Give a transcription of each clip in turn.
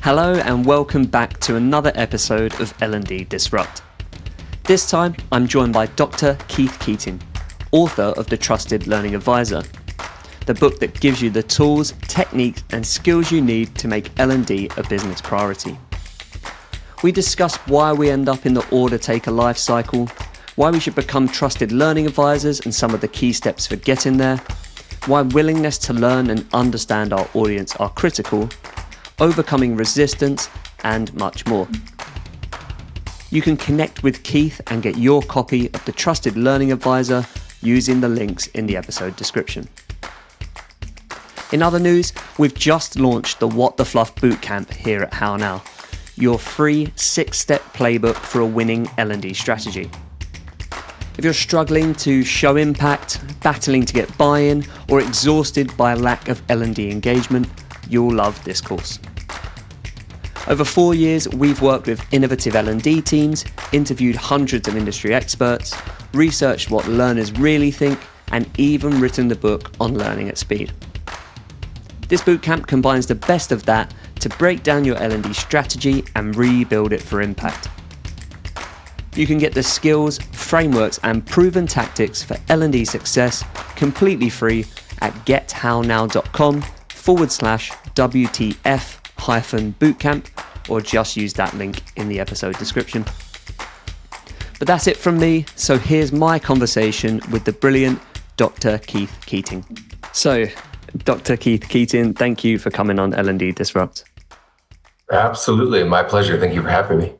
Hello and welcome back to another episode of L&D Disrupt. This time I'm joined by Dr. Keith Keating, author of The Trusted Learning Advisor, the book that gives you the tools, techniques and skills you need to make L&D a business priority. We discuss why we end up in the order taker life cycle, why we should become trusted learning advisors and some of the key steps for getting there, why willingness to learn and understand our audience are critical, overcoming resistance, and much more. You can connect with Keith and get your copy of The Trusted Learning Advisor using the links in the episode description. In other news, we've just launched the What the Fluff Bootcamp here at How Now, your free 6-step playbook for a winning L&D strategy. If you're struggling to show impact, battling to get buy-in, or exhausted by a lack of L&D engagement, you'll love this course. Over 4 years, we've worked with innovative L&D teams, interviewed hundreds of industry experts, researched what learners really think, and even written the book on learning at speed. This bootcamp combines the best of that to break down your L&D strategy and rebuild it for impact. You can get the skills, frameworks, and proven tactics for L&D success completely free at gethownnow.com/WTF-bootcamp, or just use that link in the episode description. But that's it from me, so here's my conversation with the brilliant Dr. Keith Keating. So, Dr. Keith Keating, thank you for coming on L&D Disrupt. Absolutely, my pleasure. Thank you for having me.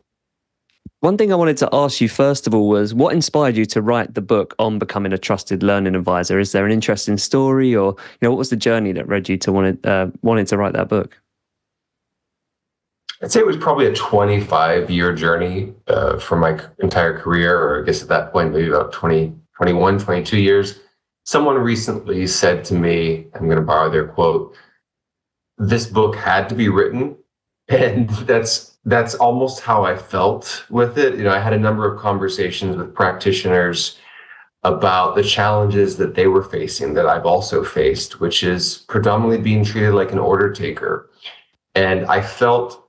One thing I wanted to ask you first of all was, what inspired you to write the book on becoming a trusted learning advisor? Is there an interesting story, or what was the journey that led you to wanting to write that book? I'd say it was probably a 25-year journey for my entire career, or I guess at that point, maybe about 21, 22 years. Someone recently said to me, I'm going to borrow their quote, "This book had to be written," and that's almost how I felt with it. I had a number of conversations with practitioners about the challenges that they were facing that I've also faced, which is predominantly being treated like an order taker. And I felt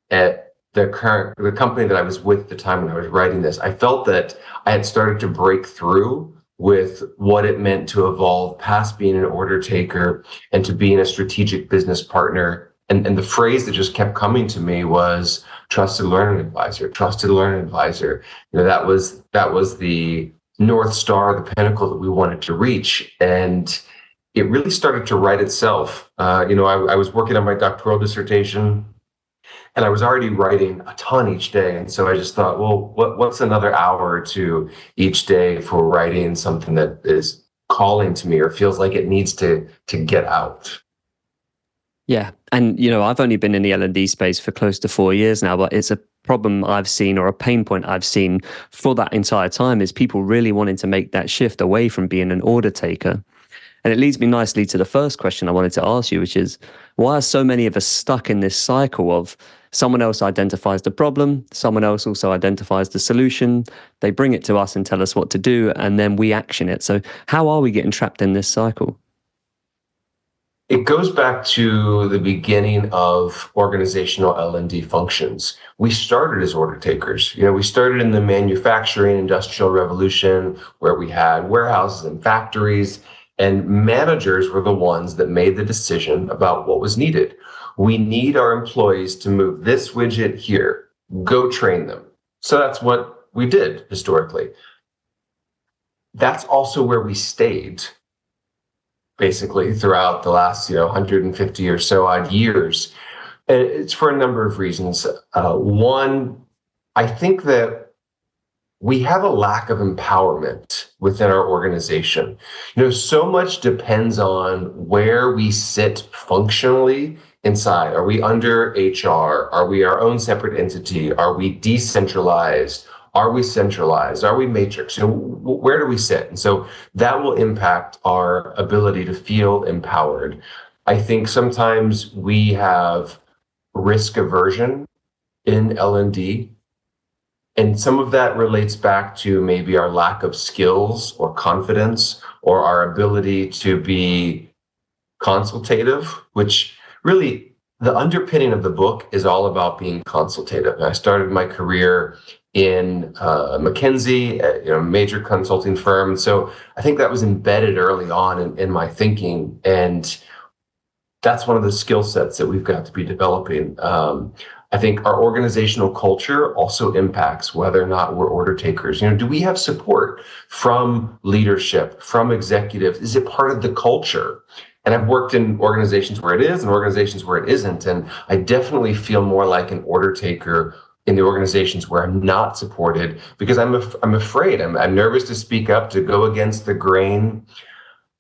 at the company that I was with at the time when I was writing this, I felt that I had started to break through with what it meant to evolve past being an order taker and to being a strategic business partner. And the phrase that just kept coming to me was trusted learning advisor, trusted learning advisor. That was the North Star, the pinnacle that we wanted to reach. And it really started to write itself. I was working on my doctoral dissertation and I was already writing a ton each day. And so I just thought, well, what's another hour or two each day for writing something that is calling to me or feels like it needs to get out? Yeah. And, I've only been in the L&D space for close to 4 years now, but it's a problem I've seen, or a pain point I've seen for that entire time, is people really wanting to make that shift away from being an order taker. And it leads me nicely to the first question I wanted to ask you, which is, why are so many of us stuck in this cycle of someone else identifies the problem, someone else also identifies the solution, they bring it to us and tell us what to do, and then we action it? So how are we getting trapped in this cycle? It goes back to the beginning of organizational L&D functions. We started as order takers. We started in the manufacturing industrial revolution, where we had warehouses and factories, and managers were the ones that made the decision about what was needed. We need our employees to move this widget here. Go train them. So that's what we did historically. That's also where we stayed, basically, throughout the last 150 or so odd years. And it's for a number of reasons. One, I think that we have a lack of empowerment within our organization. So much depends on where we sit functionally inside. Are we under HR? Are we our own separate entity? Are we decentralized? Are we centralized? Are we matrix? Where do we sit? And so that will impact our ability to feel empowered. I think sometimes we have risk aversion in L&D, and some of that relates back to maybe our lack of skills or confidence, or our ability to be consultative, which really the underpinning of the book is all about being consultative. I started my career in McKinsey, a major consulting firm. So I think that was embedded early on in my thinking. And that's one of the skill sets that we've got to be developing. I think our organizational culture also impacts whether or not we're order takers. Do we have support from leadership, from executives? Is it part of the culture? And I've worked in organizations where it is and organizations where it isn't. And I definitely feel more like an order taker in the organizations where I'm not supported because I'm afraid. I'm nervous to speak up, to go against the grain.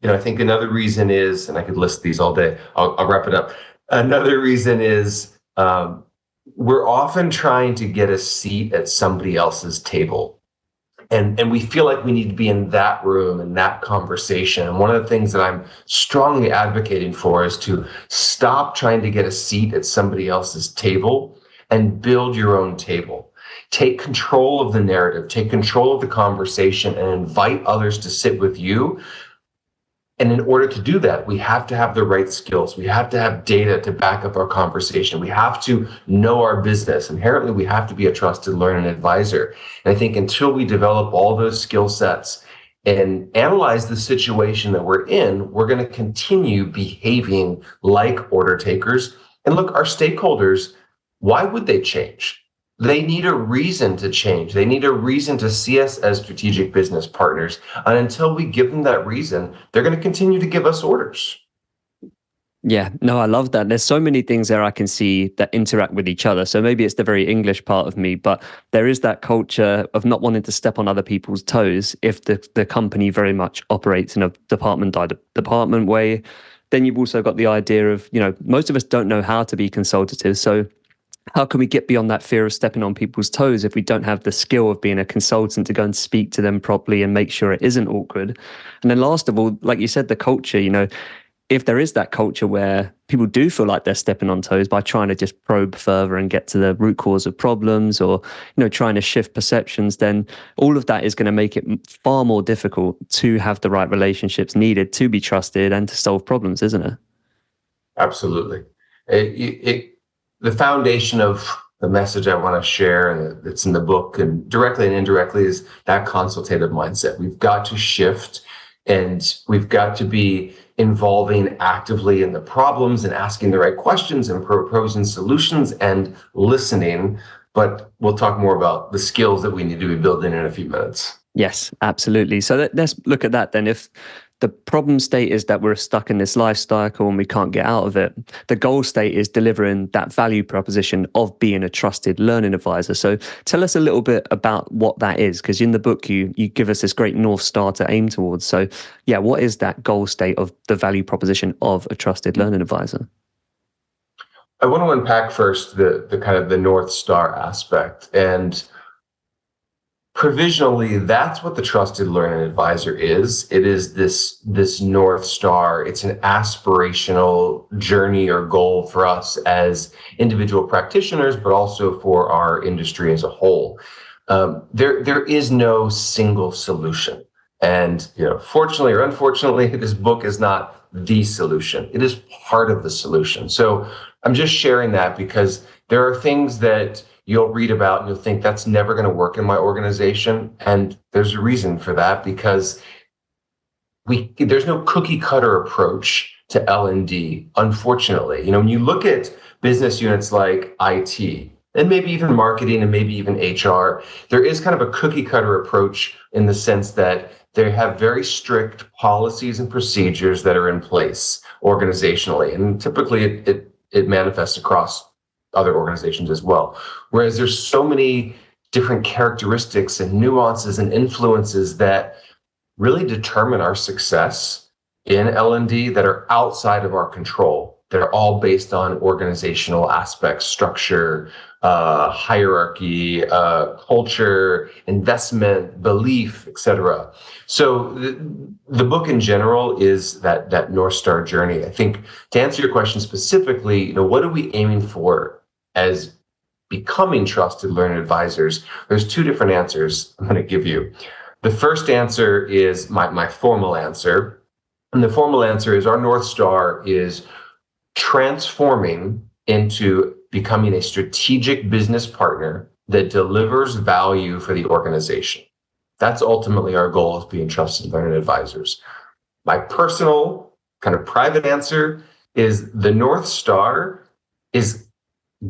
I think another reason is, and I could list these all day, I'll wrap it up. Another reason is we're often trying to get a seat at somebody else's table. And we feel like we need to be in that room and that conversation. And one of the things that I'm strongly advocating for is to stop trying to get a seat at somebody else's table and build your own table. Take control of the narrative, take control of the conversation, and invite others to sit with you. And in order to do that, we have to have the right skills. We have to have data to back up our conversation. We have to know our business. Inherently, we have to be a trusted learning advisor. And I think until we develop all those skill sets and analyze the situation that we're in, we're going to continue behaving like order takers. And look, our stakeholders, why would they change? They need a reason to change. They need a reason to see us as strategic business partners. And until we give them that reason, they're going to continue to give us orders. Yeah, no, I love that. There's so many things there I can see that interact with each other. So maybe it's the very English part of me, but there is that culture of not wanting to step on other people's toes if the company very much operates in a department by department way. Then you've also got the idea of, most of us don't know how to be consultative. So how can we get beyond that fear of stepping on people's toes if we don't have the skill of being a consultant to go and speak to them properly and make sure it isn't awkward? And then last of all, like you said, the culture, if there is that culture where people do feel like they're stepping on toes by trying to just probe further and get to the root cause of problems or, trying to shift perceptions, then all of that is going to make it far more difficult to have the right relationships needed to be trusted and to solve problems, isn't it? Absolutely. The foundation of the message I want to share, and it's in the book, and directly and indirectly, is that consultative mindset. We've got to shift, and we've got to be involving actively in the problems and asking the right questions and proposing solutions and listening. But we'll talk more about the skills that we need to be building in a few minutes. Yes, absolutely. So let's look at that then. If the problem state is that we're stuck in this life cycle and we can't get out of it, the goal state is delivering that value proposition of being a trusted learning advisor. So tell us a little bit about what that is, because in the book you give us this great North Star to aim towards. So yeah, what is that goal state of the value proposition of a trusted learning advisor? I want to unpack first the kind of the North Star aspect. And provisionally, that's what the trusted learning advisor is. It is this North Star. It's an aspirational journey or goal for us as individual practitioners, but also for our industry as a whole. There is no single solution. And fortunately or unfortunately, this book is not the solution. It is part of the solution. So I'm just sharing that because there are things that you'll read about and you'll think that's never going to work in my organization. And there's a reason for that, because there's no cookie cutter approach to L&D, unfortunately. When you look at business units like IT and maybe even marketing and maybe even HR, there is kind of a cookie cutter approach in the sense that they have very strict policies and procedures that are in place organizationally. And typically it manifests across other organizations as well. Whereas there's so many different characteristics and nuances and influences that really determine our success in L&D that are outside of our control. They're all based on organizational aspects, structure, hierarchy, culture, investment, belief, etc. So the book in general is that North Star journey. I think to answer your question specifically, what are we aiming for as becoming trusted learning advisors? There's two different answers I'm going to give you. The first answer is my formal answer. And the formal answer is our North Star is transforming into becoming a strategic business partner that delivers value for the organization. That's ultimately our goal as being trusted learning advisors. My personal kind of private answer is the North Star is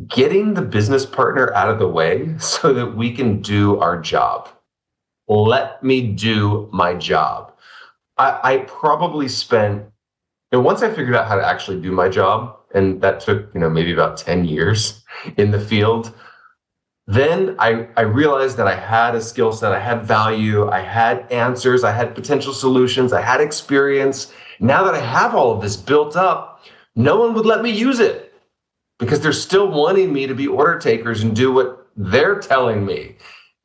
getting the business partner out of the way so that we can do our job. Let me do my job. I probably spent, once I figured out how to actually do my job, and that took, maybe about 10 years in the field, then I realized that I had a skill set, I had value, I had answers, I had potential solutions, I had experience. Now that I have all of this built up, no one would let me use it because they're still wanting me to be order takers and do what they're telling me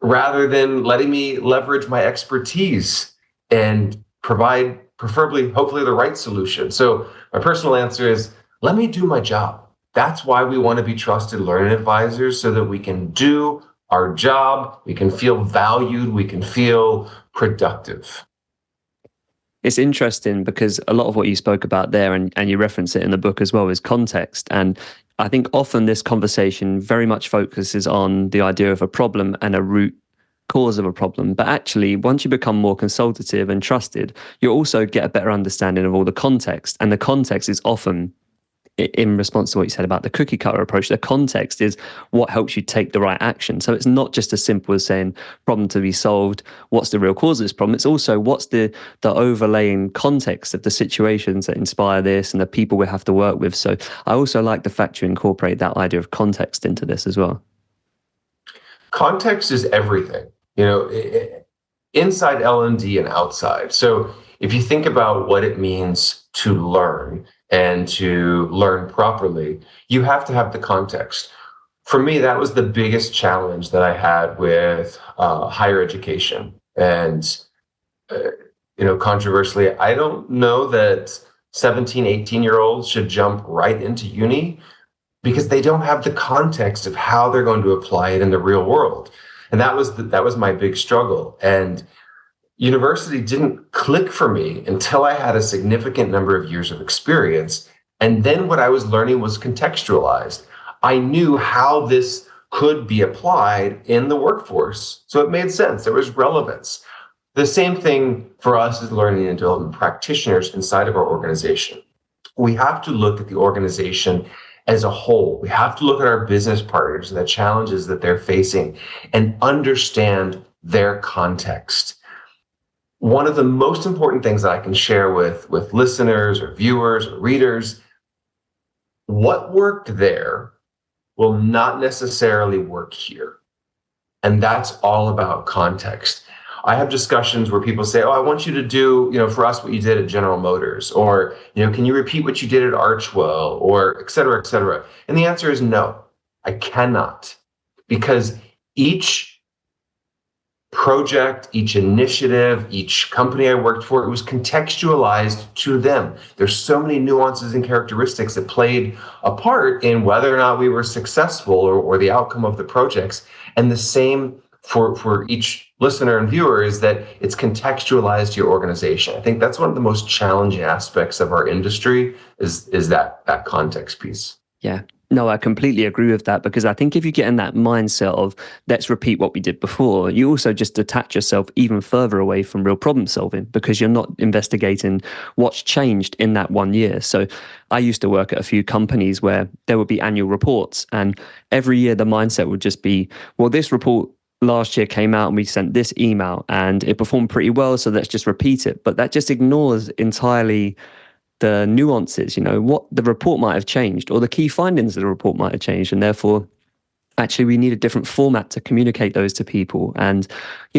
rather than letting me leverage my expertise and provide, preferably, hopefully, the right solution. So my personal answer is, let me do my job. That's why we want to be trusted learning advisors, so that we can do our job, we can feel valued, we can feel productive. It's interesting because a lot of what you spoke about there, and you reference it in the book as well, is context. And I think often this conversation very much focuses on the idea of a problem and a root cause of a problem. But actually, once you become more consultative and trusted, you also get a better understanding of all the context. And the context is often, in response to what you said about the cookie cutter approach, the context is what helps you take the right action. So it's not just as simple as saying problem to be solved, what's the real cause of this problem. It's also what's the overlaying context of the situations that inspire this and the people we have to work with. So I also like the fact you incorporate that idea of context into this as well. Context is everything, inside L&D and outside. So if you think about what it means to learn and to learn properly, you have to have the context. For me, that was the biggest challenge that I had with higher education. And, controversially, I don't know that 17, 18-year-olds should jump right into uni because they don't have the context of how they're going to apply it in the real world. And that was my big struggle. And university didn't click for me until I had a significant number of years of experience. And then what I was learning was contextualized. I knew how this could be applied in the workforce. So it made sense. There was relevance. The same thing for us as learning and development practitioners inside of our organization. We have to look at the organization as a whole. We have to look at our business partners and the challenges that they're facing and understand their context. One of the most important things that I can share with listeners or viewers or readers, what worked there will not necessarily work here. And that's all about context. I have discussions where people say, I want you to do, for us, what you did at General Motors, or, can you repeat what you did at Archwell, or et cetera, et cetera. And the answer is no, I cannot, because each project, each initiative, each company I worked for, it was contextualized to them. There's so many nuances and characteristics that played a part in whether or not we were successful or the outcome of the projects. And the same for each listener and viewer is that it's contextualized to your organization. I think that's one of the most challenging aspects of our industry is that context piece. Yeah. No, I completely agree with that, because I think if you get in that mindset of let's repeat what we did before, you also just detach yourself even further away from real problem solving, because you're not investigating what's changed in that 1 year. So I used to work at a few companies where there would be annual reports, and every year the mindset would just be, well, this report last year came out and we sent this email and it performed pretty well, so let's just repeat it. But that just ignores entirely the nuances, what the report might have changed or the key findings of the report might have changed. And therefore, actually, we need a different format to communicate those to people. And,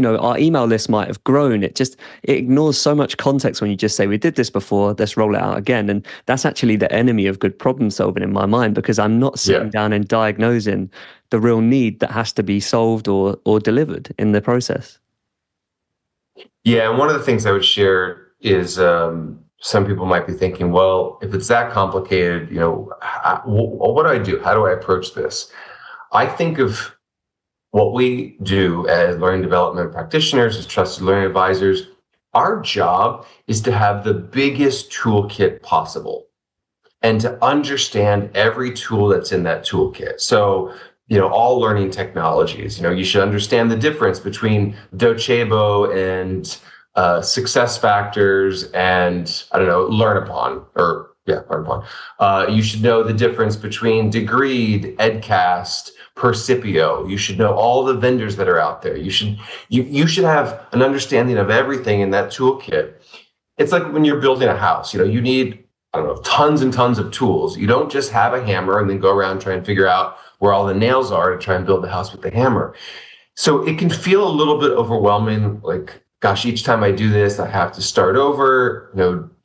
our email list might have grown. It ignores so much context when you just say, we did this before, let's roll it out again. And that's actually the enemy of good problem solving in my mind, because I'm not sitting down and diagnosing the real need that has to be solved or delivered in the process. Yeah. And one of the things I would share is, some people might be thinking, well, if it's that complicated, what do I do? How do I approach this? I think of what we do as learning development practitioners, as trusted learning advisors. Our job is to have the biggest toolkit possible. and to understand every tool that's in that toolkit. So, all learning technologies, you should understand the difference between Docebo and Success Factors and, I don't know, Learn-A-Pon, or yeah, Learn-A-Pon. You should know the difference between Degreed, Edcast, Percipio. You should know all the vendors that are out there. You should have an understanding of everything in that toolkit. It's like when you're building a house, you need, I don't know, tons and tons of tools. You don't just have a hammer and then go around and try and figure out where all the nails are to try and build the house with the hammer. So it can feel a little bit overwhelming, like, gosh, each time I do this, I have to start over.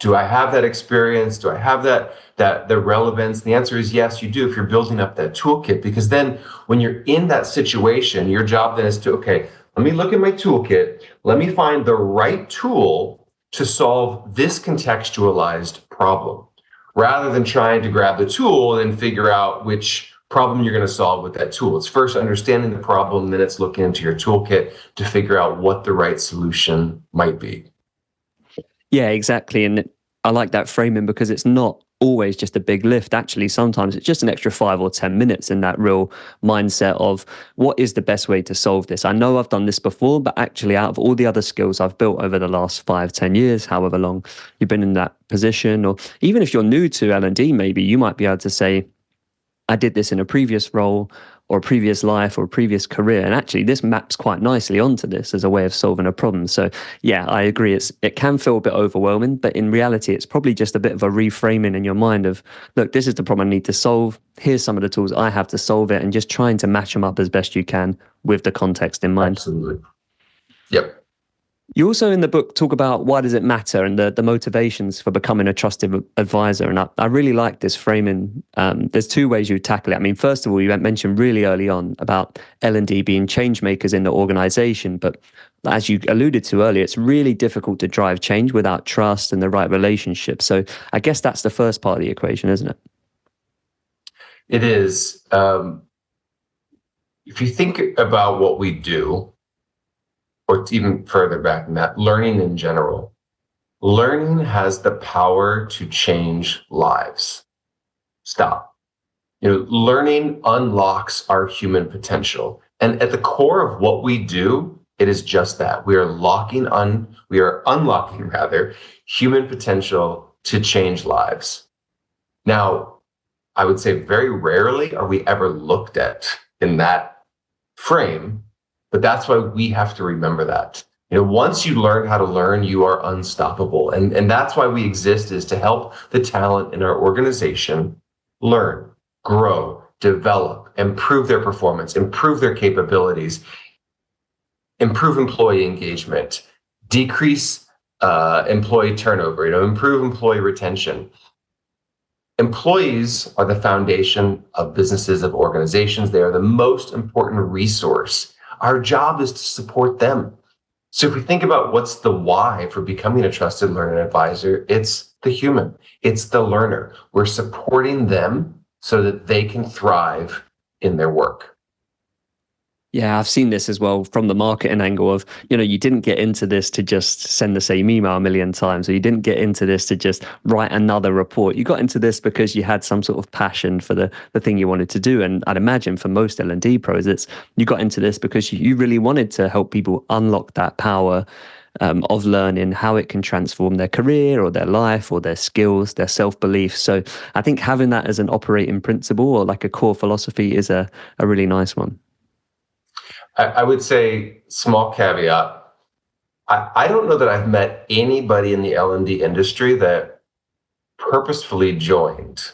Do I have that experience? Do I have the relevance? The answer is yes, you do if you're building up that toolkit, because then when you're in that situation, your job then is to, okay, let me look at my toolkit. Let me find the right tool to solve this contextualized problem, rather than trying to grab the tool and figure out which problem you're going to solve with that tool. It's first understanding the problem, then it's looking into your toolkit to figure out what the right solution might be. Yeah, exactly. And I like that framing because it's not always just a big lift. Actually, sometimes it's just an extra 5 or 10 minutes in that real mindset of what is the best way to solve this. I know I've done this before, but actually out of all the other skills I've built over the last 5-10 years, however long you've been in that position, or even if you're new to L&D, maybe you might be able to say, I did this in a previous role or a previous life or a previous career. And actually this maps quite nicely onto this as a way of solving a problem. So yeah, I agree. It can feel a bit overwhelming, but in reality, it's probably just a bit of a reframing in your mind of, look, this is the problem I need to solve. Here's some of the tools I have to solve it, and just trying to match them up as best you can with the context in mind. Absolutely. Yep. You also in the book talk about why does it matter and the motivations for becoming a trusted advisor. And I really like this framing. There's 2 ways you tackle it. I mean, first of all, you mentioned really early on about L&D being change makers in the organization. But as you alluded to earlier, it's really difficult to drive change without trust and the right relationship. So I guess that's the first part of the equation, isn't it? It is. If you think about what we do, or even further back than that, learning in general, learning has the power to change lives. Stop. Learning unlocks our human potential. And at the core of what we do, it is just that. We are unlocking human potential to change lives. Now, I would say very rarely are we ever looked at in that frame, but that's why we have to remember that. Once you learn how to learn, you are unstoppable. And that's why we exist, is to help the talent in our organization learn, grow, develop, improve their performance, improve their capabilities, improve employee engagement, decrease employee turnover, improve employee retention. Employees are the foundation of businesses, of organizations. They are the most important resource. Our job is to support them. So if we think about what's the why for becoming a trusted learning advisor, it's the human, it's the learner. We're supporting them so that they can thrive in their work. Yeah, I've seen this as well from the marketing angle of, you didn't get into this to just send the same email a million times, or you didn't get into this to just write another report. You got into this because you had some sort of passion for the thing you wanted to do. And I'd imagine for most L&D pros, you got into this because you really wanted to help people unlock that power of learning, how it can transform their career or their life or their skills, their self-belief. So I think having that as an operating principle or like a core philosophy is a really nice one. I would say, small caveat, I don't know that I've met anybody in the L&D industry that purposefully joined.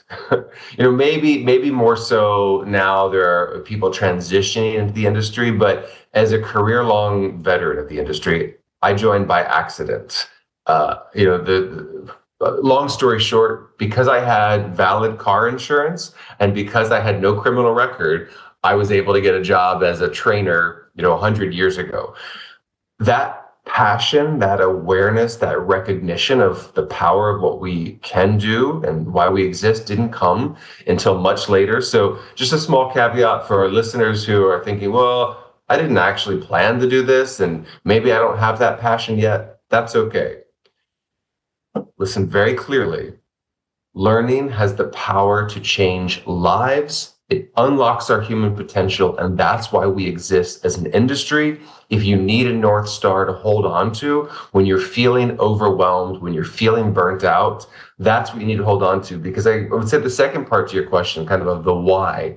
Maybe more so now there are people transitioning into the industry, but as a career-long veteran of the industry, I joined by accident. The long story short, because I had valid car insurance and because I had no criminal record, I was able to get a job as a trainer, 100 years ago. That passion, that awareness, that recognition of the power of what we can do and why we exist didn't come until much later. So just a small caveat for our listeners who are thinking, well, I didn't actually plan to do this, and maybe I don't have that passion yet. That's okay. Listen very clearly. Learning has the power to change lives. It unlocks our human potential, and that's why we exist as an industry. If you need a North Star to hold on to when you're feeling overwhelmed, when you're feeling burnt out, that's what you need to hold on to. Because I would say the second part to your question, kind of the why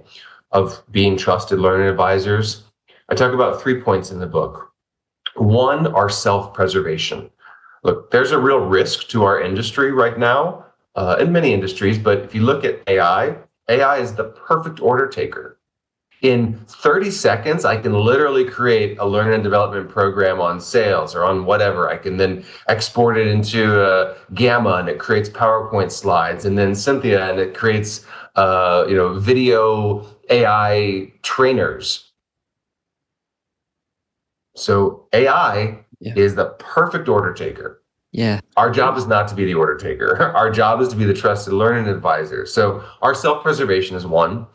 of being trusted learning advisors, I talk about 3 points in the book. One, our self-preservation. Look, there's a real risk to our industry right now, in many industries, but if you look at AI is the perfect order taker. In 30 seconds, I can literally create a learning and development program on sales or on whatever. I can then export it into Gamma, and it creates PowerPoint slides, and then Cynthia, and it creates video AI trainers. So AI is the perfect order taker. Yeah. Our job is not to be the order taker. Our job is to be the trusted learning advisor. So our self-preservation is one.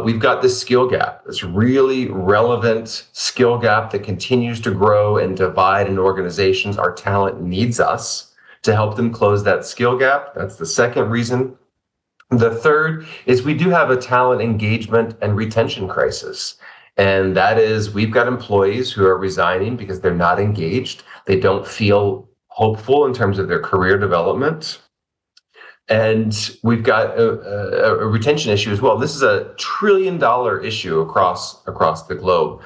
We've got this skill gap, this really relevant skill gap that continues to grow and divide in organizations. Our talent needs us to help them close that skill gap. That's the second reason. The third is we do have a talent engagement and retention crisis. And that is, we've got employees who are resigning because they're not engaged. They don't feel hopeful in terms of their career development. And we've got a retention issue as well. This is a $1 trillion issue across the globe.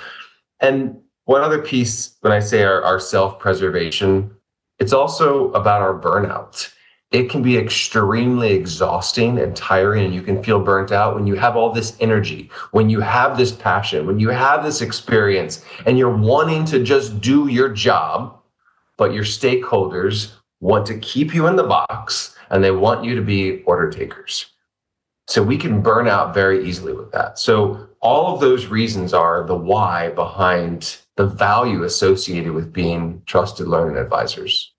And one other piece, when I say our self-preservation, it's also about our burnout. It can be extremely exhausting and tiring, and you can feel burnt out when you have all this energy, when you have this passion, when you have this experience, and you're wanting to just do your job, but your stakeholders want to keep you in the box, and they want you to be order takers. So we can burn out very easily with that. So all of those reasons are the why behind the value associated with being trusted learning advisors.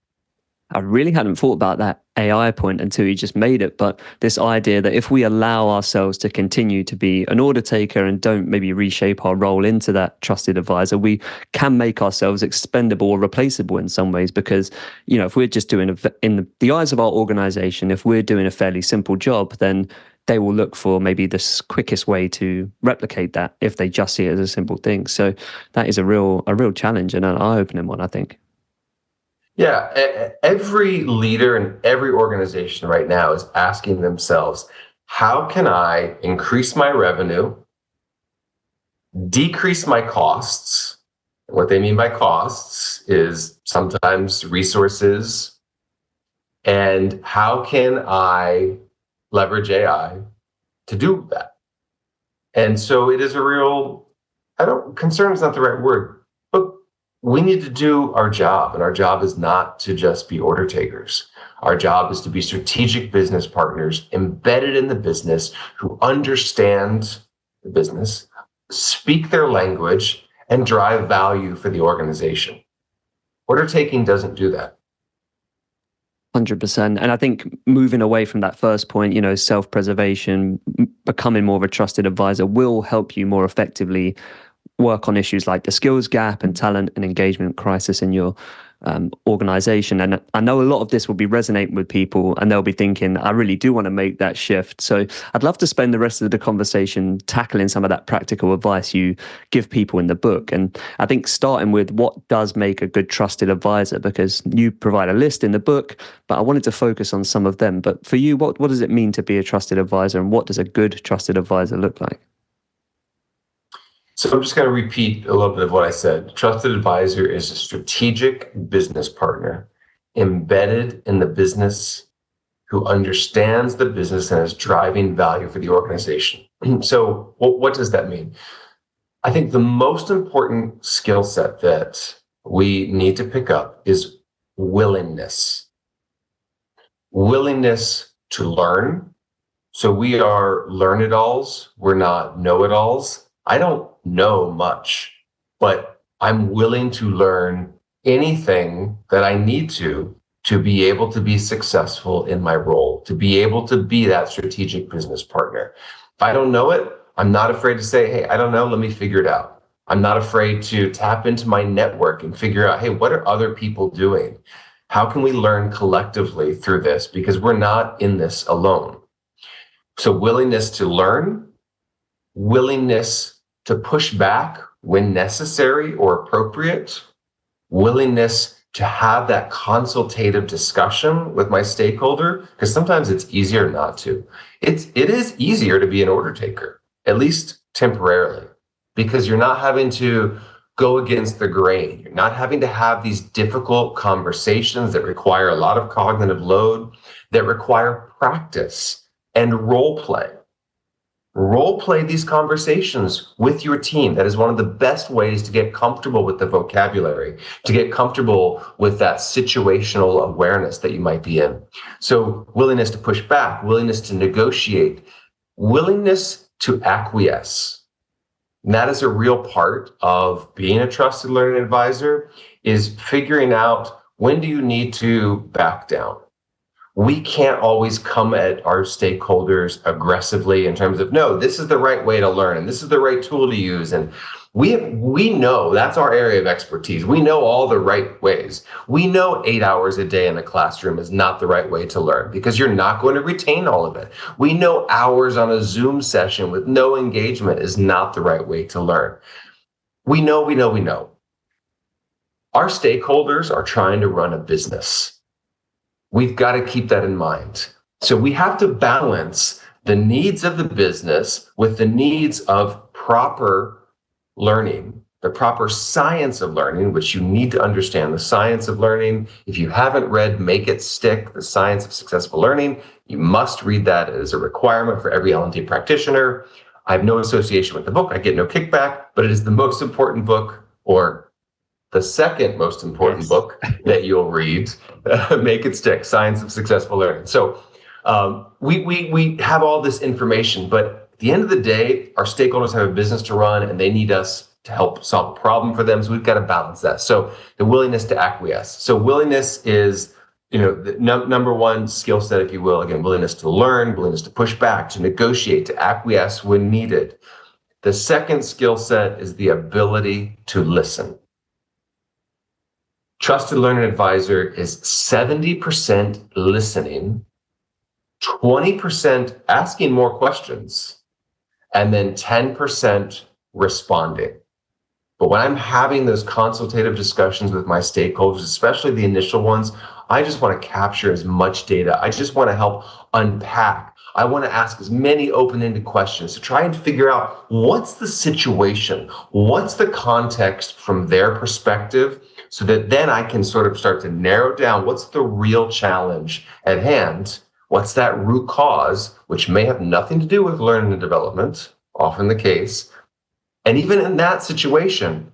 I really hadn't thought about that AI point until you just made it, but this idea that if we allow ourselves to continue to be an order taker and don't maybe reshape our role into that trusted advisor, we can make ourselves expendable or replaceable in some ways. Because, if we're just doing, in the eyes of our organization, if we're doing a fairly simple job, then they will look for maybe the quickest way to replicate that if they just see it as a simple thing. So that is a real challenge and an eye-opening one, I think. Yeah, every leader in every organization right now is asking themselves, how can I increase my revenue, decrease my costs? What they mean by costs is sometimes resources. And how can I leverage AI to do that? And so it is a real, concern is not the right word, but we need to do our job, and our job is not to just be order takers. Our job is to be strategic business partners embedded in the business who understand the business, speak their language, and drive value for the organization. Order taking doesn't do that. 100%. And I think moving away from that first point, self-preservation, becoming more of a trusted advisor will help you more effectively work on issues like the skills gap and talent and engagement crisis in your organization. And I know a lot of this will be resonating with people, and they'll be thinking, I really do want to make that shift. So I'd love to spend the rest of the conversation tackling some of that practical advice you give people in the book. And I think starting with what does make a good trusted advisor, because you provide a list in the book, but I wanted to focus on some of them. But for you, what does it mean to be a trusted advisor, and what does a good trusted advisor look like? So I'm just going to repeat a little bit of what I said. Trusted advisor is a strategic business partner embedded in the business who understands the business and is driving value for the organization. So what does that mean? I think the most important skill set that we need to pick up is willingness. Willingness to learn. So we are learn-it-alls. We're not know-it-alls. I don't know much, but I'm willing to learn anything that I need to be able to be successful in my role, to be able to be that strategic business partner. If I don't know it, I'm not afraid to say, hey, I don't know, let me figure it out. I'm not afraid to tap into my network and figure out, hey, what are other people doing? How can we learn collectively through this? Because we're not in this alone. So willingness to learn, willingness to push back when necessary or appropriate, willingness to have that consultative discussion with my stakeholder, because sometimes it's easier not to. It is easier to be an order taker, at least temporarily, because you're not having to go against the grain. You're not having to have these difficult conversations that require a lot of cognitive load, that require practice and role play. Role play these conversations with your team. That is one of the best ways to get comfortable with the vocabulary, to get comfortable with that situational awareness that you might be in. So willingness to push back, willingness to negotiate, willingness to acquiesce. And that is a real part of being a trusted learning advisor, is figuring out when do you need to back down. We can't always come at our stakeholders aggressively in terms of, no, this is the right way to learn and this is the right tool to use. And we know that's our area of expertise. We know all the right ways. We know 8 hours a day in the classroom is not the right way to learn because you're not going to retain all of it. We know hours on a Zoom session with no engagement is not the right way to learn. We know. Our stakeholders are trying to run a business. We've got to keep that in mind. So we have to balance the needs of the business with the needs of proper learning, the proper science of learning, which you need to understand the science of learning. If you haven't read Make It Stick, The Science of Successful Learning, you must read that as a requirement for every L&D practitioner. I have no association with the book. I get no kickback, but it is the most important book, or the second most important book that you'll read, Make It Stick, Science of Successful Learning. So we have all this information, but at the end of the day, our stakeholders have a business to run and they need us to help solve a problem for them. So we've got to balance that. So the willingness to acquiesce. So willingness is, the number one skill set, if you will. Again, willingness to learn, willingness to push back, to negotiate, to acquiesce when needed. The second skill set is the ability to listen. Trusted Learning Advisor is 70% listening, 20% asking more questions, and then 10% responding. But when I'm having those consultative discussions with my stakeholders, especially the initial ones, I just want to capture as much data. I just want to help unpack. I want to ask as many open-ended questions to try and figure out what's the situation, what's the context from their perspective, so that then I can sort of start to narrow down what's the real challenge at hand, what's that root cause, which may have nothing to do with learning and development, often the case. And even in that situation,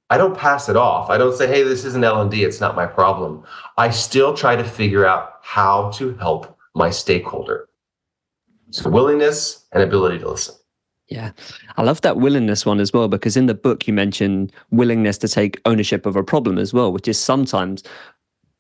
I don't pass it off. I don't say, hey, this isn't L&D, it's not my problem. I still try to figure out how to help my stakeholder. So willingness and ability to listen. Yeah, I love that willingness one as well, because in the book you mentioned willingness to take ownership of a problem as well, which is sometimes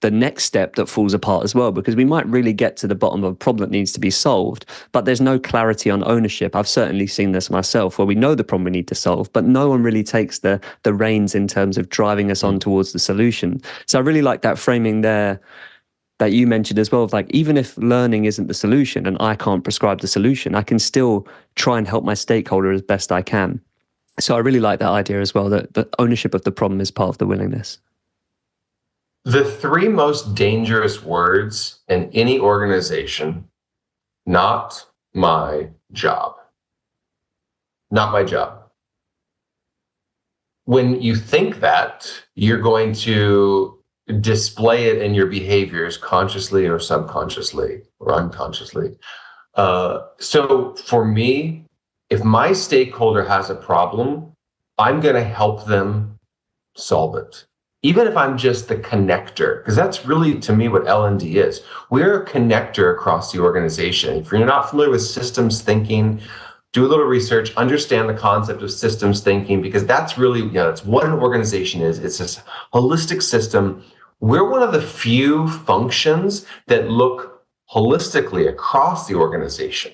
the next step that falls apart as well, because we might really get to the bottom of a problem that needs to be solved, but there's no clarity on ownership. I've certainly seen this myself, where we know the problem we need to solve, but no one really takes the reins in terms of driving us on towards the solution. So I really like that framing there that you mentioned as well, of like, even if learning isn't the solution and I can't prescribe the solution, I can still try and help my stakeholder as best I can. So I really like that idea as well, that the ownership of the problem is part of the willingness. The three most dangerous words in any organization: not my job. Not my job. When you think that, you're going to display it in your behaviors consciously or subconsciously or unconsciously. So for me, if my stakeholder has a problem, I'm going to help them solve it. Even if I'm just the connector, because that's really, to me, what L&D is. We're a connector across the organization. If you're not familiar with systems thinking, do a little research, understand the concept of systems thinking, because that's really, that's what an organization is. It's this holistic system. We're one of the few functions that look holistically across the organization.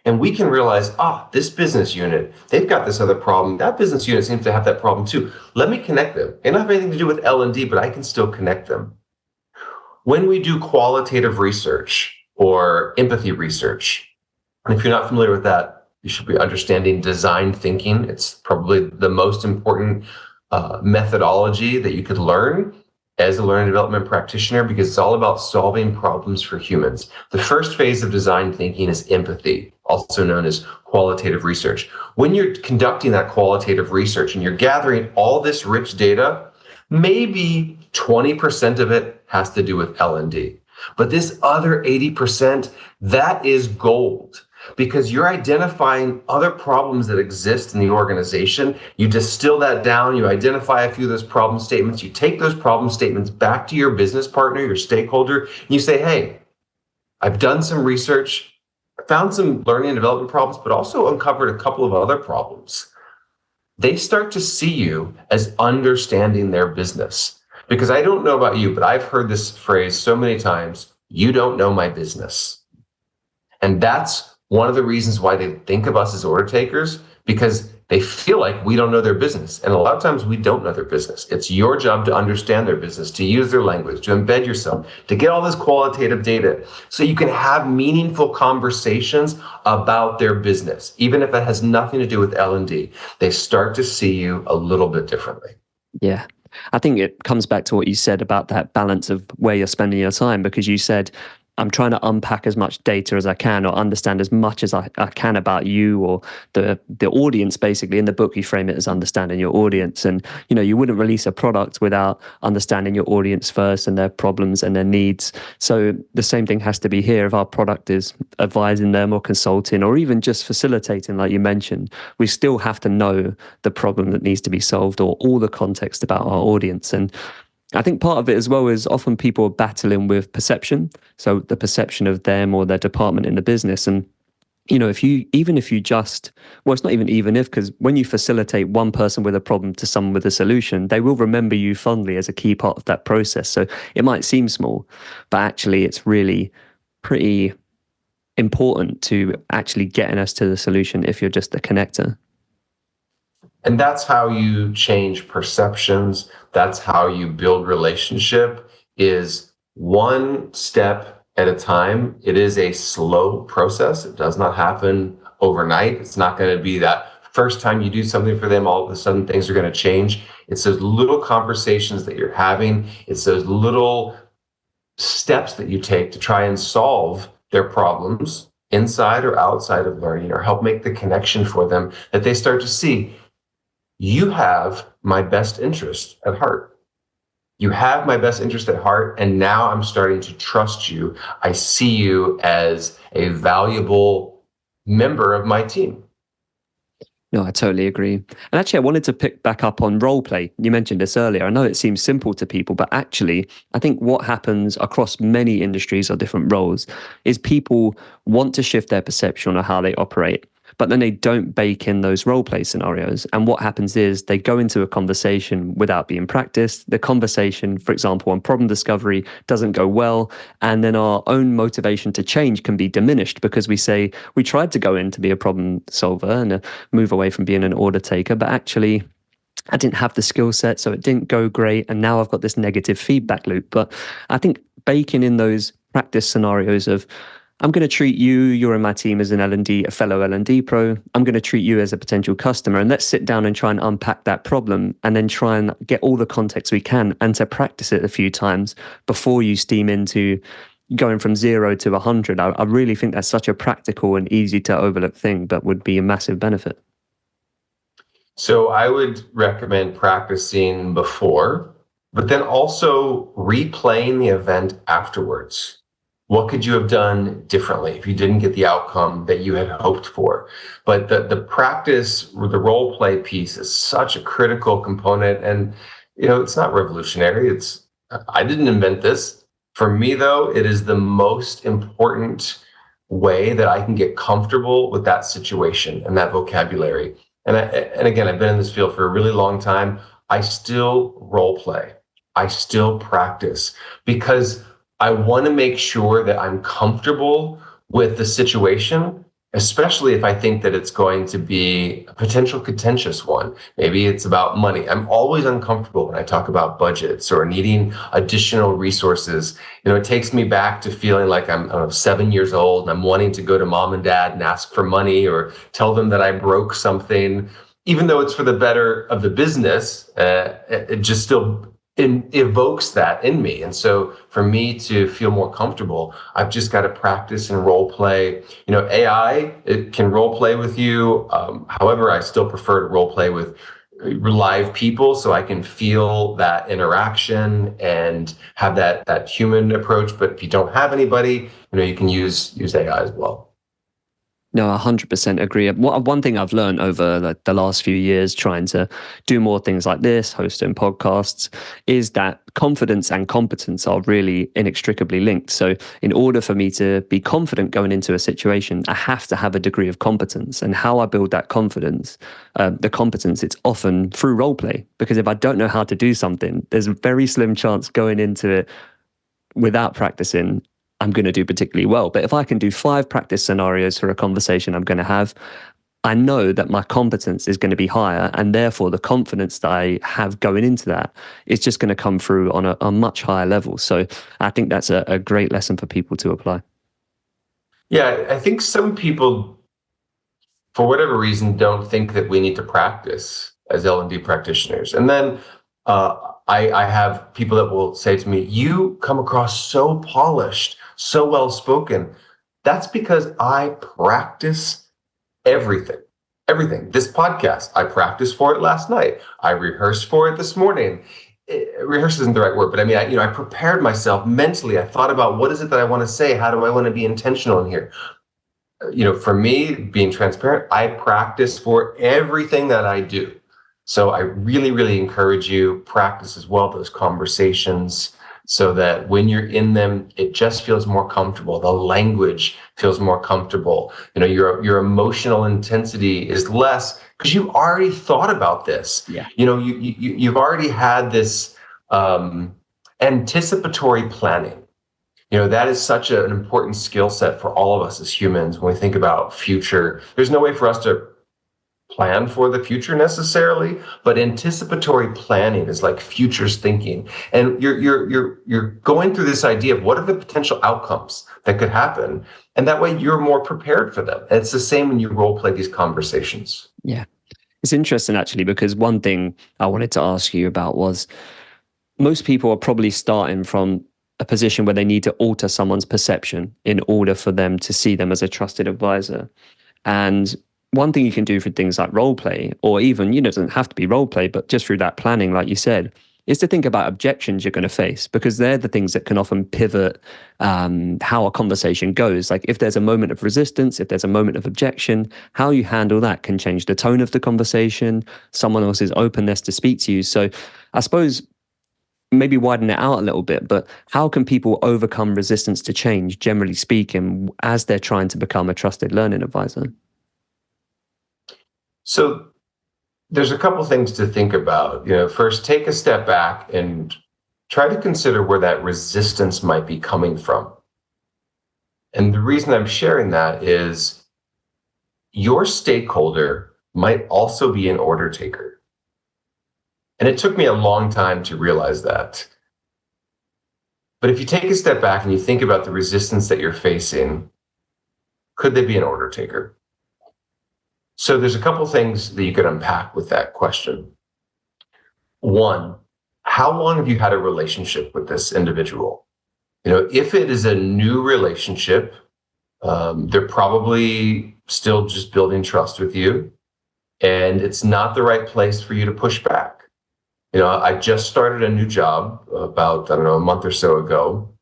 And we can realize, this business unit, they've got this other problem. That business unit seems to have that problem too. Let me connect them. They don't have anything to do with L&D, but I can still connect them. When we do qualitative research or empathy research, and if you're not familiar with that, you should be understanding design thinking. It's probably the most important methodology that you could learn as a learning development practitioner, because it's all about solving problems for humans. The first phase of design thinking is empathy, also known as qualitative research. When you're conducting that qualitative research and you're gathering all this rich data, maybe 20% of it has to do with L&D. But this other 80%, that is gold, because you're identifying other problems that exist in the organization. You distill that down, you identify a few of those problem statements, you take those problem statements back to your business partner, your stakeholder, and you say, hey, I've done some research, found some learning and development problems, but also uncovered a couple of other problems. They start to see you as understanding their business. Because I don't know about you, but I've heard this phrase so many times, you don't know my business. And that's one of the reasons why they think of us as order takers, because they feel like we don't know their business. And a lot of times we don't know their business. It's your job to understand their business, to use their language, to embed yourself, to get all this qualitative data so you can have meaningful conversations about their business. Even if it has nothing to do with L&D, they start to see you a little bit differently. Yeah. I think it comes back to what you said about that balance of where you're spending your time, because you said, I'm trying to unpack as much data as I can, or understand as much as I can about you or the audience. Basically, in the book, you frame it as understanding your audience. And, you wouldn't release a product without understanding your audience first and their problems and their needs. So the same thing has to be here. If our product is advising them or consulting or even just facilitating, like you mentioned, we still have to know the problem that needs to be solved or all the context about our audience. And I think part of it as well is often people are battling with perception. So the perception of them or their department in the business. And, if you just, well, it's not even if, because when you facilitate one person with a problem to someone with a solution, they will remember you fondly as a key part of that process. So it might seem small, but actually it's really pretty important to actually getting us to the solution if you're just a connector. And that's how you change perceptions. That's how you build relationship, is one step at a time. It is a slow process. It does not happen overnight. It's not going to be that first time you do something for them, all of a sudden things are going to change. It's those little conversations that you're having. It's those little steps that you take to try and solve their problems inside or outside of learning, or help make the connection for them, that they start to see, you have my best interest at heart. You have my best interest at heart, and now I'm starting to trust you. I see you as a valuable member of my team. No, I totally agree. And actually, I wanted to pick back up on role play. You mentioned this earlier. I know it seems simple to people, but actually, I think what happens across many industries or different roles is people want to shift their perception on how they operate, but then they don't bake in those role play scenarios. And what happens is they go into a conversation without being practiced. The conversation, for example, on problem discovery doesn't go well. And then our own motivation to change can be diminished because we say, we tried to go in to be a problem solver and move away from being an order taker, but actually I didn't have the skill set, so it didn't go great. And now I've got this negative feedback loop. But I think baking in those practice scenarios of, I'm going to treat you, you're in my team as an L&D, a fellow L&D pro. I'm going to treat you as a potential customer, and let's sit down and try and unpack that problem and then try and get all the context we can, and to practice it a few times before you steam into going from 0 to 100. I really think that's such a practical and easy to overlook thing, but would be a massive benefit. So I would recommend practicing before, but then also replaying the event afterwards. What could you have done differently if you didn't get the outcome that you had hoped for? But the practice, the role play piece is such a critical component. And, it's not revolutionary. I didn't invent this. For me, though, it is the most important way that I can get comfortable with that situation and that vocabulary. And again, I've been in this field for a really long time. I still role play. I still practice, because I want to make sure that I'm comfortable with the situation especially if I think that it's going to be a potential contentious one. Maybe it's about money. I'm always uncomfortable when I talk about budgets or needing additional resources. It takes me back to feeling like I'm, I don't know, 7 years old and I'm wanting to go to mom and dad and ask for money or tell them that I broke something, even though it's for the better of the business. It just still evokes that in me. And so for me to feel more comfortable, I've just got to practice and role play. AI, it can role play with you. However, I still prefer to role play with live people so I can feel that interaction and have that human approach. But if you don't have anybody, you can use AI as well. No, 100% agree. One thing I've learned over the last few years trying to do more things like this, hosting podcasts, is that confidence and competence are really inextricably linked. So in order for me to be confident going into a situation, I have to have a degree of competence. And how I build that confidence, the competence, it's often through role play. Because if I don't know how to do something, there's a very slim chance going into it without practicing I'm going to do particularly well. But if I can do 5 practice scenarios for a conversation I'm going to have, I know that my competence is going to be higher, and therefore the confidence that I have going into that is just going to come through on a much higher level. So I think that's a great lesson for people to apply. Yeah, I think some people, for whatever reason, don't think that we need to practice as L&D practitioners. And then I have people that will say to me, "You come across so polished, so well spoken." That's because I practice everything. Everything. This podcast, I practiced for it last night. I rehearsed for it this morning. Rehearse isn't the right word, but I mean, I prepared myself mentally. I thought about what is it that I want to say? How do I want to be intentional in here? For me, being transparent, I practice for everything that I do. So I really, really encourage you practice as well those conversations so that when you're in them, it just feels more comfortable. The language feels more comfortable. Your emotional intensity is less because you've already thought about this. Yeah. You've already had this anticipatory planning. That is such an important skill set for all of us as humans when we think about future. There's no way for us to plan for the future necessarily, but anticipatory planning is like futures thinking. And you're going through this idea of what are the potential outcomes that could happen, and that way you're more prepared for them. And it's the same when you role play these conversations. Yeah. It's interesting actually, because one thing I wanted to ask you about was most people are probably starting from a position where they need to alter someone's perception in order for them to see them as a trusted advisor. And one thing you can do for things like role play, or even, it doesn't have to be role play, but just through that planning, like you said, is to think about objections you're going to face, because they're the things that can often pivot how a conversation goes. Like if there's a moment of resistance, if there's a moment of objection, how you handle that can change the tone of the conversation, someone else's openness to speak to you. So I suppose maybe widen it out a little bit, but how can people overcome resistance to change, generally speaking, as they're trying to become a trusted learning advisor? So there's a couple things to think about. First, take a step back and try to consider where that resistance might be coming from. And the reason I'm sharing that is your stakeholder might also be an order taker. And it took me a long time to realize that. But if you take a step back and you think about the resistance that you're facing, could they be an order taker? So there's a couple things that you could unpack with that question. One, how long have you had a relationship with this individual? If it is a new relationship, they're probably still just building trust with you, and it's not the right place for you to push back. I just started a new job about, a month or so ago.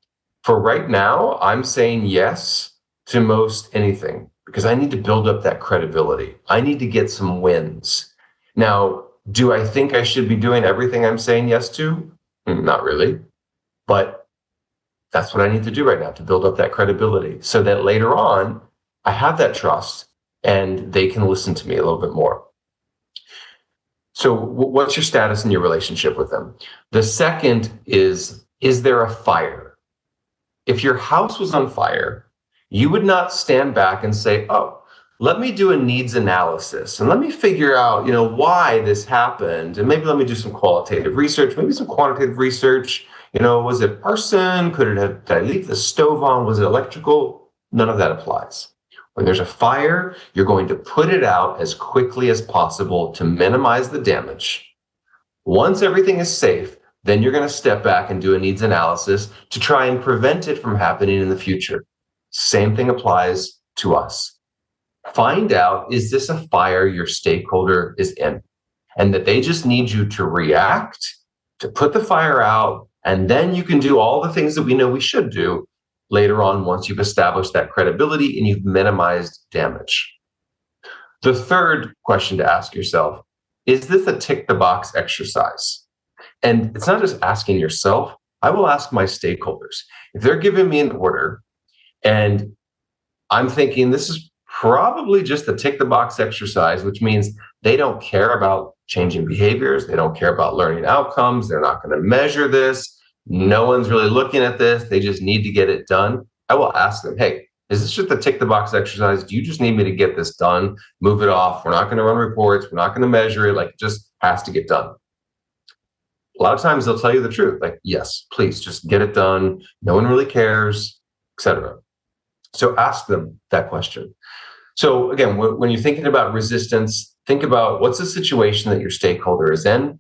For right now, I'm saying yes to most anything because I need to build up that credibility. I need to get some wins. Now, do I think I should be doing everything I'm saying yes to? Not really. But that's what I need to do right now to build up that credibility so that later on, I have that trust and they can listen to me a little bit more. So what's your status in your relationship with them? The second is there a fire? If your house was on fire, you would not stand back and say, "Oh, let me do a needs analysis and let me figure out, why this happened. And maybe let me do some qualitative research, maybe some quantitative research. Was it arson? Did I leave the stove on? Was it electrical? None of that applies. When there's a fire, you're going to put it out as quickly as possible to minimize the damage. Once everything is safe, then you're going to step back and do a needs analysis to try and prevent it from happening in the future. Same thing applies to us. Find out, is this a fire your stakeholder is in? And that they just need you to react, to put the fire out, and then you can do all the things that we know we should do later on once you've established that credibility and you've minimized damage. The third question to ask yourself, is this a tick the box exercise? And it's not just asking yourself. I will ask my stakeholders. If they're giving me an order and I'm thinking this is probably just a tick the box exercise, which means they don't care about changing behaviors. They don't care about learning outcomes. They're not going to measure this. No one's really looking at this. They just need to get it done. I will ask them, hey, is this just a tick the box exercise? Do you just need me to get this done? Move it off. We're not going to run reports. We're not going to measure it. Like, it just has to get done. A lot of times they'll tell you the truth. Like, yes, please just get it done. No one really cares, etc. So ask them that question. So again, when you're thinking about resistance, think about what's the situation that your stakeholder is in.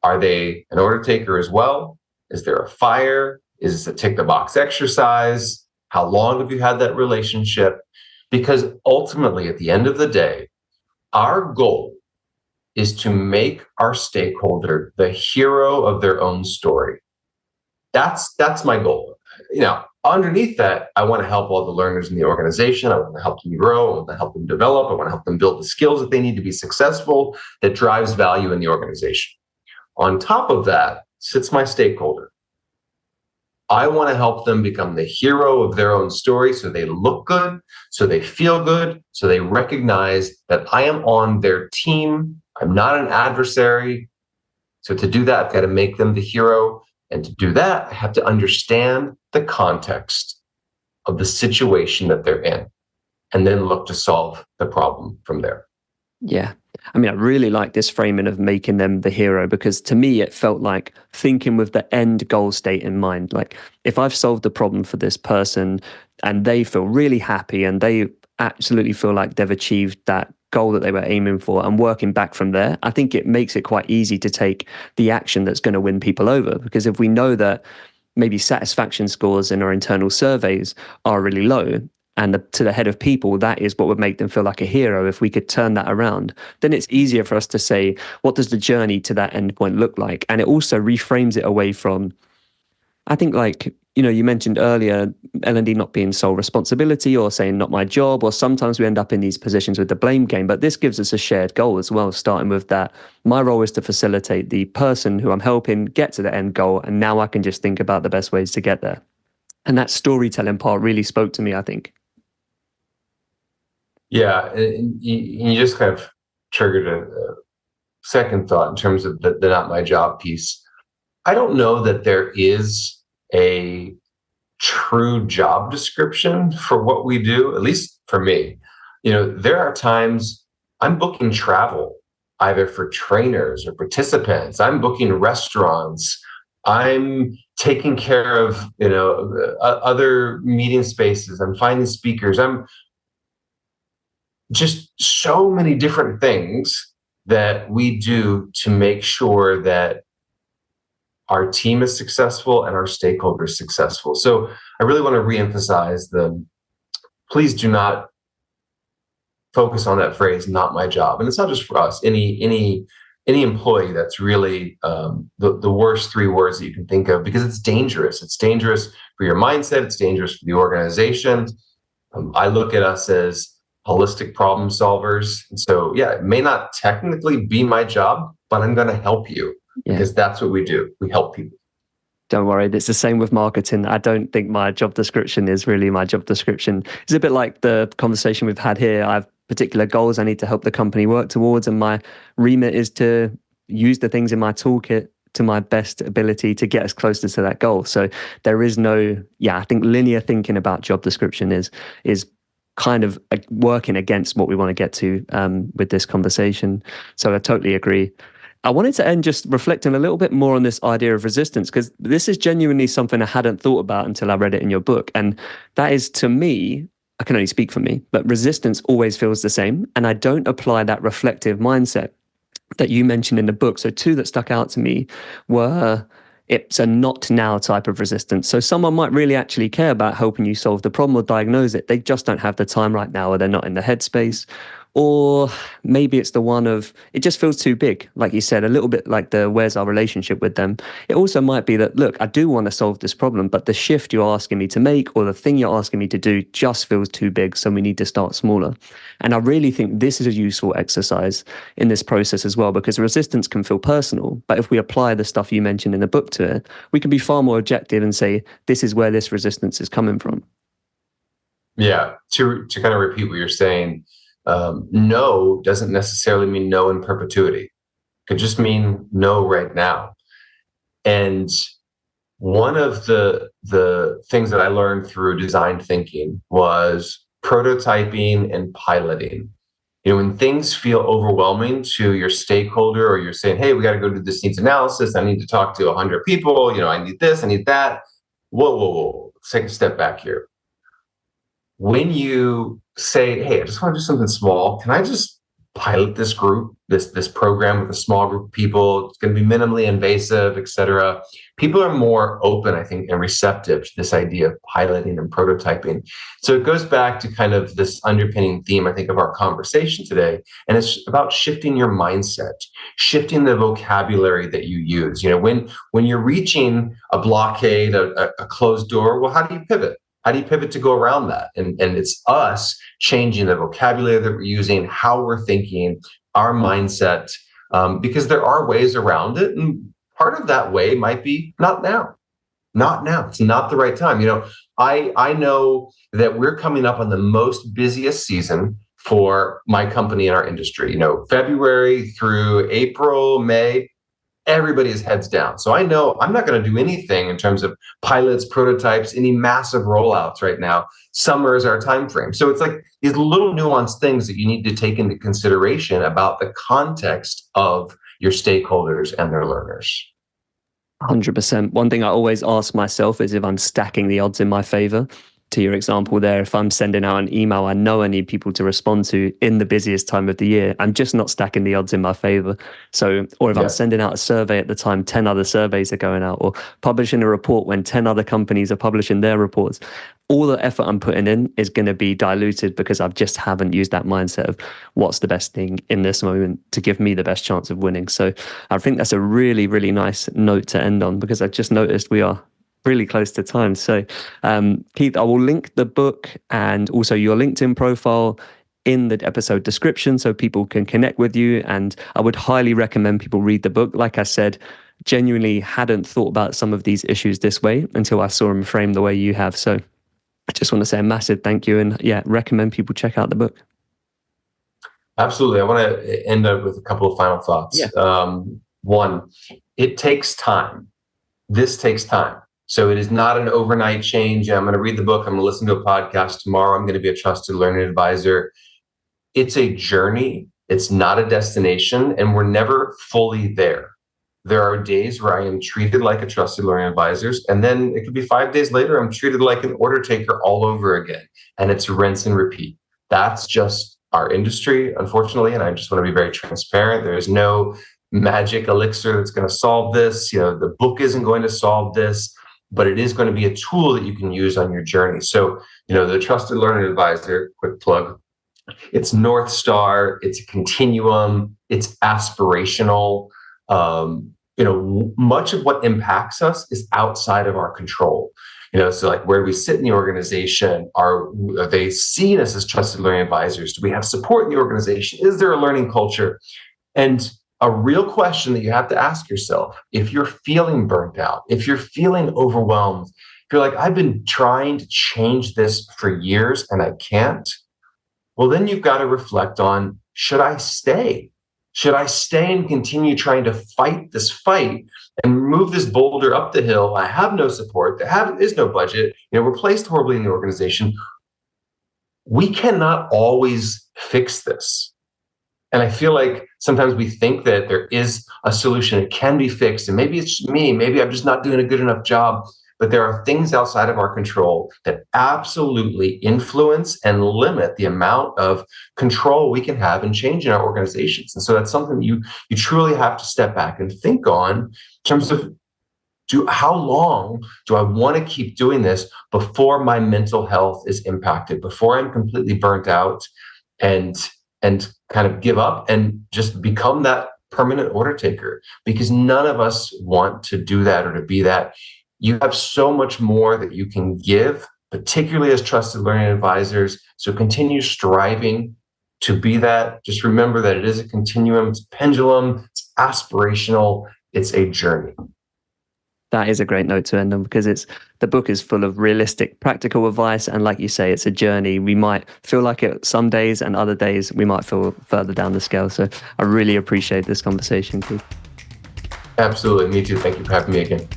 Are they an order taker as well? Is there a fire? Is this a tick the box exercise? How long have you had that relationship? Because ultimately, at the end of the day, our goal is to make our stakeholder the hero of their own story. That's my goal. Underneath that, I want to help all the learners in the organization. I want to help them grow. I want to help them develop. I want to help them build the skills that they need to be successful, that drives value in the organization. On top of that sits my stakeholder. I want to help them become the hero of their own story so they look good, so they feel good, so they recognize that I am on their team. I'm not an adversary. So to do that, I've got to make them the hero. And to do that, I have to understand the context of the situation that they're in and then look to solve the problem from there. Yeah. I mean, I really like this framing of making them the hero, because to me, it felt like thinking with the end goal state in mind. Like, if I've solved the problem for this person and they feel really happy and they absolutely feel like they've achieved that goal that they were aiming for, and working back from there, I think it makes it quite easy to take the action that's going to win people over. Because if we know that maybe satisfaction scores in our internal surveys are really low, and to the head of people, that is what would make them feel like a hero. If we could turn that around, then it's easier for us to say, what does the journey to that endpoint look like? And it also reframes it away from, I think, like, you mentioned earlier, L&D not being sole responsibility, or saying not my job, or sometimes we end up in these positions with the blame game. But this gives us a shared goal as well, starting with that. My role is to facilitate the person who I'm helping get to the end goal. And now I can just think about the best ways to get there. And that storytelling part really spoke to me, I think. Yeah, and you just kind of triggered a second thought in terms of the not my job piece. I don't know that there is a true job description for what we do, at least for me. There are times I'm booking travel, either for trainers or participants. I'm booking restaurants. I'm taking care of, other meeting spaces. I'm finding speakers. I'm just so many different things that we do to make sure that our team is successful and our stakeholders successful. So I really want to reemphasize please do not focus on that phrase, not my job. And it's not just for us, any employee. That's really the worst three words that you can think of, because it's dangerous. It's dangerous for your mindset. It's dangerous for the organization. I look at us as holistic problem solvers. And so, yeah, it may not technically be my job, but I'm going to help you, because that's what we do. We help people. Don't worry, it's the same with marketing. I don't think my job description is really my job description. It's a bit like the conversation we've had here. I have particular goals I need to help the company work towards, and my remit is to use the things in my toolkit to my best ability to get us closer to that goal. So there is no, I think linear thinking about job description is kind of working against what we want to get to with this conversation. So I totally agree. I wanted to end just reflecting a little bit more on this idea of resistance, because this is genuinely something I hadn't thought about until I read it in your book. And that is, to me, I can only speak for me, but resistance always feels the same. And I don't apply that reflective mindset that you mentioned in the book. So two that stuck out to me were, it's a not now type of resistance. So someone might really actually care about helping you solve the problem or diagnose it. They just don't have the time right now, or they're not in the headspace. Or maybe it's the one of, it just feels too big. Like you said, a little bit like the, where's our relationship with them? It also might be that, look, I do want to solve this problem, but the shift you're asking me to make, or the thing you're asking me to do, just feels too big. So we need to start smaller. And I really think this is a useful exercise in this process as well, because resistance can feel personal. But if we apply the stuff you mentioned in the book to it, we can be far more objective and say, this is where this resistance is coming from. Yeah. To kind of repeat what you're saying, no doesn't necessarily mean no in perpetuity. It could just mean no right now. And one of the things that I learned through design thinking was prototyping and piloting. You know, when things feel overwhelming to your stakeholder, or you're saying, hey, we got to go do this needs analysis. I need to talk to 100 people. You know, I need this, I need that. Whoa. Let's take a step back here. When you say, hey, I just want to do something small, can I just pilot this group, this program with a small group of people? It's going to be minimally invasive, et cetera. People are more open, I think, and receptive to this idea of piloting and prototyping. So it goes back to kind of this underpinning theme, I think, of our conversation today. And it's about shifting your mindset, shifting the vocabulary that you use. You know, when you're reaching a blockade, a closed door, well, how do you pivot? How do you pivot to go around that? And it's us changing the vocabulary that we're using, how we're thinking, our mindset, because there are ways around it. And part of that way might be not now. It's not the right time. You know, I know that we're coming up on the most busiest season for my company and our industry. You know, February through April, May, everybody is heads down. So I know I'm not going to do anything in terms of pilots, prototypes, any massive rollouts right now. Summer is our time frame. So it's like these little nuanced things that you need to take into consideration about the context of your stakeholders and their learners. 100%. One thing I always ask myself is if I'm stacking the odds in my favor. To your example there, if I'm sending out an email I know I need people to respond to in the busiest time of the year, I'm just not stacking the odds in my favor. So, or if I'm sending out a survey at the time 10 other surveys are going out, or publishing a report when 10 other companies are publishing their reports, all the effort I'm putting in is going to be diluted because I just haven't used that mindset of what's the best thing in this moment to give me the best chance of winning. So I think that's a really, really nice note to end on, because I just noticed we are really close to time. So Keith, I will link the book and also your LinkedIn profile in the episode description so people can connect with you. And I would highly recommend people read the book. Like I said, genuinely hadn't thought about some of these issues this way until I saw them framed the way you have. So I just want to say a massive thank you, and recommend people check out the book. Absolutely. I want to end up with a couple of final thoughts. One, it takes time. This takes time. So it is not an overnight change. I'm going to read the book. I'm going to listen to a podcast tomorrow. I'm going to be a trusted learning advisor. It's a journey. It's not a destination, and we're never fully there. There are days where I am treated like a trusted learning advisor, and then it could be 5 days later, I'm treated like an order taker all over again. And it's rinse and repeat. That's just our industry, unfortunately. And I just want to be very transparent. There is no magic elixir that's going to solve this. You know, the book isn't going to solve this, but it is going to be a tool that you can use on your journey. So, you know, the Trusted Learning Advisor, quick plug, it's North Star, it's a continuum, it's aspirational. You know, much of what impacts us is outside of our control. You know, so like where do we sit in the organization? Are they seen us as trusted learning advisors? Do we have support in the organization? Is there a learning culture? And a real question that you have to ask yourself, if you're feeling burnt out, if you're feeling overwhelmed, if you're like, I've been trying to change this for years and I can't, well, then you've got to reflect on, should I stay? Should I stay and continue trying to fight this fight and move this boulder up the hill? I have no support. There is no budget. You know, we're placed horribly in the organization. we cannot always fix this. And I feel like sometimes we think that there is a solution, it can be fixed, and maybe it's me, maybe I'm just not doing a good enough job. But there are things outside of our control that absolutely influence and limit the amount of control we can have and change in our organizations. And so that's something you truly have to step back and think on in terms of how long do I want to keep doing this before my mental health is impacted, before I'm completely burnt out and kind of give up and just become that permanent order taker, because none of us want to do that or to be that. You have so much more that you can give, particularly as trusted learning advisors. So continue striving to be that. Just remember that it is a continuum, it's a pendulum, it's aspirational, it's a journey. That is a great note to end on, because the book is full of realistic, practical advice. And like you say, it's a journey. We might feel like it some days, and other days we might feel further down the scale. So I really appreciate this conversation, Keith. Absolutely. Me too. Thank you for having me again.